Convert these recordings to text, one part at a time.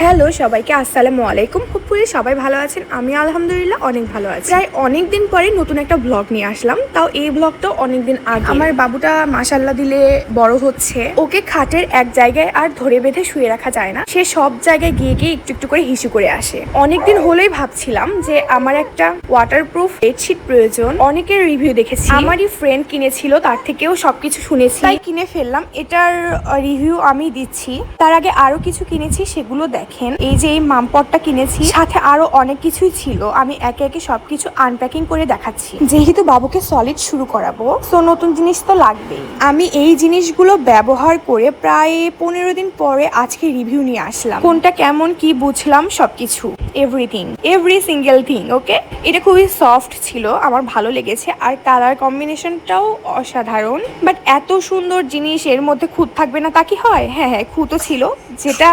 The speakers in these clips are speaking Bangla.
হ্যালো সবাইকে, আসসালামু আলাইকুম। হোপফুলি সবাই ভালো আছেন। আমি আলহামদুলিল্লাহ অনেক ভালো আছি। প্রায় অনেক দিন পরে নতুন একটা ব্লগ নিয়ে আসলাম, তাও এই ব্লগটা অনেক দিন আগে। আমার বাবুটা মাশাআল্লাহ দিলে বড় হচ্ছে। ওকে খাটের এক জায়গায় আর ধরে বেঁধে শুয়ে রাখা যায় না। সে সব জায়গায় গিয়ে গিয়ে একটু একটু করে হিসু করে আসে। অনেকদিন হলেই ভাবছিলাম যে আমার একটা ওয়াটারপ্রুফ বেডশিট প্রয়োজন। অনেকের রিভিউ দেখেছি, আমারই ফ্রেন্ড কিনেছিল, তার থেকেও সবকিছু শুনেছি, তাই কিনে ফেললাম। এটার রিভিউ আমি দিচ্ছি। তার আগে আরো কিছু কিনেছি, সেগুলো দেখেন। এই যে এই মামপটটা কিনেছি, সাথে আরো অনেক কিছুই ছিল। আমি একে একে সবকিছু আনপ্যাকিং করে দেখাচ্ছি, যেহেতু বাবুকে সলিড শুরু করাবো, তো নতুন জিনিস তো লাগবেই। আমি এই জিনিসগুলো ব্যবহার করে প্রায় 15 দিন পরে আজকে রিভিউ নিয়ে আসলাম। কোনটা কেমন কি বুঝলাম সবকিছু, এভরিথিং, এভরি সিঙ্গেল থিং। ওকে, এটা খুবই সফট ছিল, আমার ভালো লেগেছে। আর কালার কম্বিনেশনটাও অসাধারণ। বাট এত সুন্দর জিনিস এর মধ্যে খুঁত থাকবে না তা কি হয়? হ্যাঁ, খুঁতও ছিল, যেটা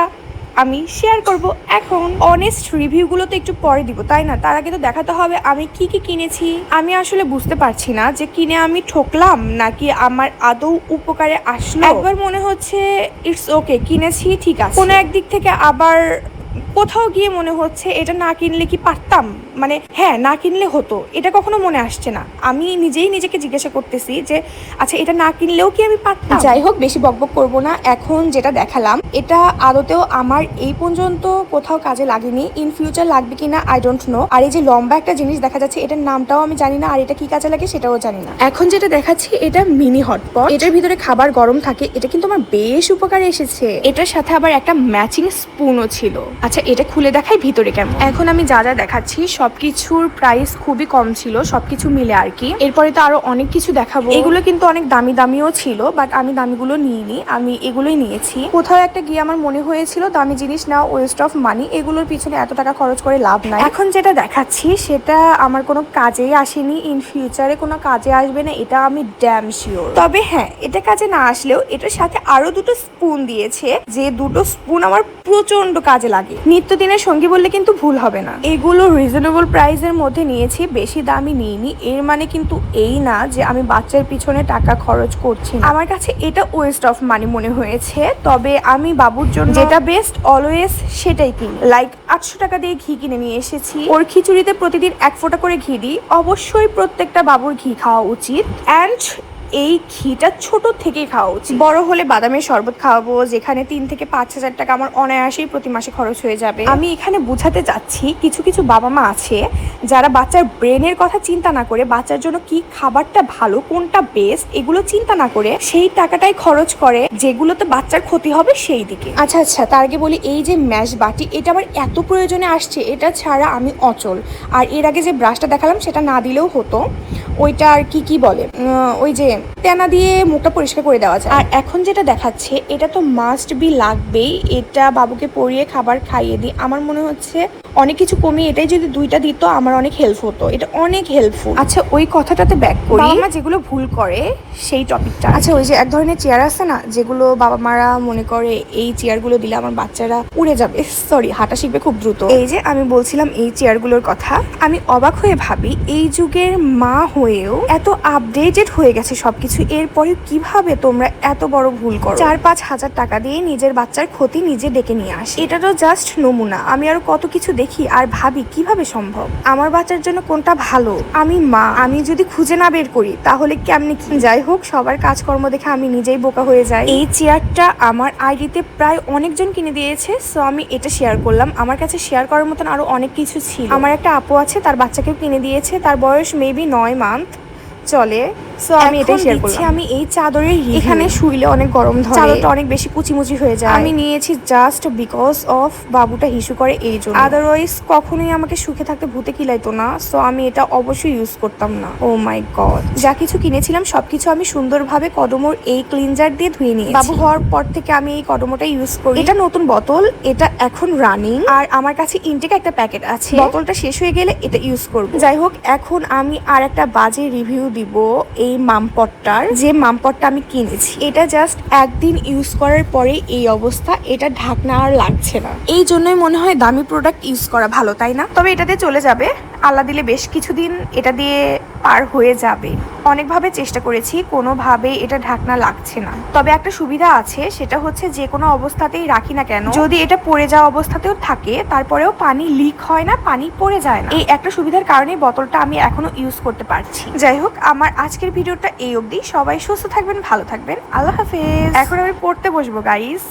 আমি শেয়ার করব এখন। অনেস্ট রিভিউগুলো তো একটু পরে দিব, তাই না? তার আগে তো দেখাতে হবে আমি কি কি কিনেছি। আমি আসলে বুঝতে পারছি না যে কিনে আমি ঠকলাম নাকি আমার আদৌ উপকারে আসলো। একবার মনে হচ্ছে ইটস ওকে, কিনেছি ঠিক আছে, কোনো একদিক থেকে আবার কোথাও গিয়ে মনে হচ্ছে এটা না কিনলে কি পারতাম, মানে হ্যাঁ না কিনলে হতো, এটা কখনো মনে আসছে না। আমি নিজেই নিজেকে জিজ্ঞাসা করতেছি যে আচ্ছা এটা না কিনলেও কি আমি পারতাম। যাই হোক, বেশি বকবক করবো না। এখন যেটা দেখালাম এটা আদতেও আমার এই পর্যন্ত কোথাও কাজে লাগেনি, ইন ফিউচার লাগবে কিনা আই ডোন্ট নো। আর এই যে লম্বা একটা জিনিস দেখা যাচ্ছে, এটার নামটাও আমি জানি না, আর এটা কি কাজে লাগে সেটাও জানি না। এখন যেটা দেখাচ্ছি এটা মিনি হটপট, এটার ভিতরে খাবার গরম থাকে। এটা কিন্তু আমার বেশ উপকারে এসেছে। এটার সাথে আবার একটা ম্যাচিং স্পুনও ছিল। আচ্ছা এটা খুলে দেখাই ভিতরে কেমন। এখন আমি যা যা দেখাচ্ছি সবকিছুর প্রাইস খুবই কম ছিল, সবকিছু মিলে আর কি। এরপরে তো আরো অনেক কিছু দেখাবো। এগুলো কিন্তু অনেক দামি দামিও ছিল, বাট আমি দামিগুলো নিইনি, আমি এগুলোই নিয়েছি। কোথাও একটা গিয়ে আমার মনে হয়েছিল দামি জিনিস নাও ওয়েস্ট অফ মানি, এগুলোর পিছনে এত টাকা খরচ করে লাভ নাই। এখন যেটা দেখাচ্ছি সেটা আমার কোনো কাজেই আসেনি, ইন ফিউচারে কোনো কাজে আসবে না, এটা আমি ড্যাম শিওর। তবে হ্যাঁ, এটা কাজে না আসলেও এটার সাথে আরো দুটো স্পুন দিয়েছে, যে দুটো স্পুন আমার প্রচন্ড কাজে লাগে। নিত্যদিনের সঙ্গী বললে কিন্তু ভুল হবে না। এগুলো রিজনেবল প্রাইসের মধ্যে নিয়েছি, বেশি দামি নিইনি। এর মানে কিন্তু এই না যে আমি বাচ্চার পিছনে টাকা খরচ করছি। আমার কাছে এটা ওয়েস্ট অফ মানি মনে হয়েছে। তবে আমি বাবুর জন্য যেটা বেস্ট অলওয়েজ সেটাই কিনি। লাইক 800 টাকা দিয়ে ঘি কিনে নিয়ে এসেছি। ওর খিচুড়িতে প্রতিদিন 1 ফোঁটা করে ঘি দিই। অবশ্যই প্রত্যেকটা বাবুর ঘি খাওয়া উচিত, অ্যান্ড এই ঘিটা ছোট থেকেই খাওয়া উচিত। বড় হলে বাদামের শরবত খাওয়াবো, যেখানে 3 থেকে 5,000 টাকা আমার অনায়াসেই প্রতি মাসে খরচ হয়ে যাবে। আমি এখানে বুঝাতে চাচ্ছি, কিছু কিছু বাবা মা আছে যারা বাচ্চার ব্রেনের কথা চিন্তা না করে, বাচ্চার জন্য কি খাবারটা ভালো, কোনটা বেস্ট, এগুলো চিন্তা না করে সেই টাকাটাই খরচ করে যেগুলোতে বাচ্চার ক্ষতি হবে সেই দিকে। আচ্ছা, তার আগে বলি, এই যে ম্যাশ বাটি, এটা আমার এত প্রয়োজনে আসছে, এটা ছাড়া আমি অচল। আর এর আগে যে ব্রাশটা দেখালাম সেটা না দিলেও হতো, ওইটা আর কি বলে, ওই যে তেনা দিয়ে মুখটা পরিষ্কার করে দেওয়া যায়। আর এখন যেটা দেখাচ্ছে এটা তো মাস্ট বি লাগবেই। এটা বাবুকে পরিয়ে খাবার খাইয়ে দিই। আমার মনে হচ্ছে অনেক কিছু কমিয়ে এটাই যদি 2টা দিত আমার অনেক হেল্প হতো, এটা অনেক হেল্পফুল। আচ্ছা ওই কথাটাতে ব্যাক করি, বাবা মা যেগুলো ভুল করে সেই টপিকটা। আচ্ছা ওই যে এক ধরনের চেয়ার আছে না, যেগুলো বাবা মারা মনে করে এই চেয়ারগুলো দিলে আমার বাচ্চারা উড়ে যাবে, সরি হাঁটা শিখবে খুব দ্রুত। এই যে আমি বলছিলাম এই চেয়ারগুলোর কথা, আমি অবাক হয়ে ভাবি এই যুগের মা হয়েও এত আপডেটেড হয়ে গেছে সবকিছু, এরপরে কিভাবে তোমরা এত বড় ভুল করো? 4-5 হাজার টাকা দিয়ে নিজের বাচ্চার ক্ষতি নিজে ডেকে নিয়ে আসে। এটা তো জাস্ট নমুনা, আমি আরো কত কিছু দেখি আর ভাবি কিভাবে সম্ভব। আমার বাচ্চার জন্য কোনটা ভালো, আমি মা, আমি যদি খুঁজে না বের করি তাহলে কেমনে কি? যাই হোক, সবার কাজকর্ম দেখে আমি নিজেই বোকা হয়ে যাই। এই চেয়ারটা আমার আইডিতে প্রায় অনেকজন কিনে দিয়েছে, সো আমি এটা শেয়ার করলাম। আমার কাছে শেয়ার করার মতন আরো অনেক কিছু ছিল। আমার একটা আপু আছে, তার বাচ্চাকেও কিনে দিয়েছে, তার বয়স মেবি 9 মান্থ চলে, সো আমি এটাই শেয়ার করছি। আমি এই চাদরের এখানে শুইলে অনেক গরম ধরে, চাদরটা অনেক বেশি কুচিমুচি হয়ে যায়। আমি নিয়েছি জাস্ট বিকজ অফ বাবুটা হিসু করে এই জন্য, আদারওয়াইজ কখনোই আমাকে সুখে থাকতে ভূতে কিলাইতো না, সো আমি এটা অবশ্যই ইউজ করতাম না। ও মাই গড, যা কিছু কিনেছিলাম সবকিছু আমি সুন্দরভাবে কডমোর এই ক্লিনজার দিয়ে ধুয়ে নিয়েছি। বাবু হওয়ার পর থেকে আমি এই কডমোটা ইউজ করি। এটা নতুন বোতল, এটা এখন রানিং, আর আমার কাছে ইনটেক একটা প্যাকেট আছে, বোতলটা শেষ হয়ে গেলে এটা ইউজ করব। যাই হোক, এখন আমি আর একটা বাজে রিভিউ দিব এই মামপটটার, যে মামপটটা আমি কিনেছি। এটা জাস্ট একদিন ইউজ করার পরে এই অবস্থা, এটা ঢাকনা আর লাগছে না। এই জন্যই মনে হয় দামি প্রোডাক্ট ইউজ করা ভালো, তাই না? তবে এটাতে চলে যাবে, আল্লাহ দিলে বেশ কিছুদিন এটা দিয়ে পার হয়ে যাবে। অনেকভাবে চেষ্টা করেছি, কোনোভাবে এটা ঢাকনা লাগছে না। তবে একটা সুবিধা আছে, সেটা হচ্ছে যে কোনো অবস্থাতেই রাখি না কেন, যদি এটা পড়ে যাওয়া অবস্থাতেও থাকে তারপরেও পানি লিক হয় না, পানি পড়ে যায় না। এই একটা সুবিধার কারণে বোতলটা আমি এখনো ইউজ করতে পারছি। যাই হোক, আমার আজকের ভিডিওটা এই অবধি। সবাই সুস্থ থাকবেন, ভালো থাকবেন, আল্লাহ হাফেজ। এখন আমি পড়তে বসবো গাইস।